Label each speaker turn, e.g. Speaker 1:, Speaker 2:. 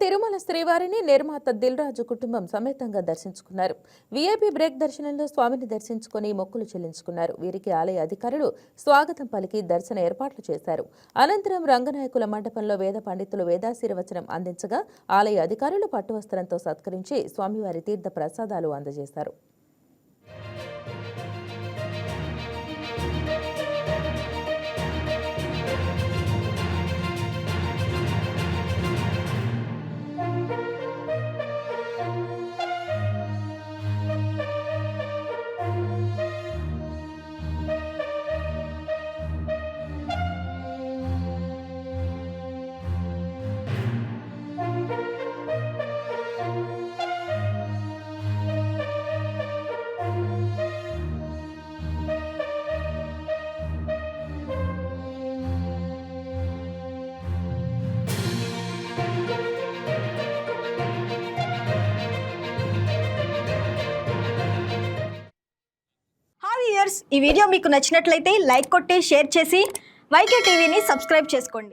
Speaker 1: తిరుమల శ్రీవారిని నిర్మాత దిల్ రాజు కుటుంబం సమేతంగా దర్శించుకున్నారు. వీఐపీ బ్రేక్ దర్శనంలో స్వామిని దర్శించుకుని మొక్కులు చెల్లించుకున్నారు. వీరికి ఆలయ అధికారులు స్వాగతం పలికి దర్శన ఏర్పాట్లు చేశారు. అనంతరం రంగనాయకుల మండపంలో వేద పండితులు వేదాశీర్వచనం అందించగా ఆలయ అధికారులు పట్టువస్త్రంతో సత్కరించి స్వామివారి తీర్థ ప్రసాదాలు అందజేశారు.
Speaker 2: ఈ వీడియో మీకు నచ్చినట్లయితే లైక్ కొట్టి షేర్ చేసి వైకే టీవీని సబ్స్క్రైబ్ చేసుకోండి.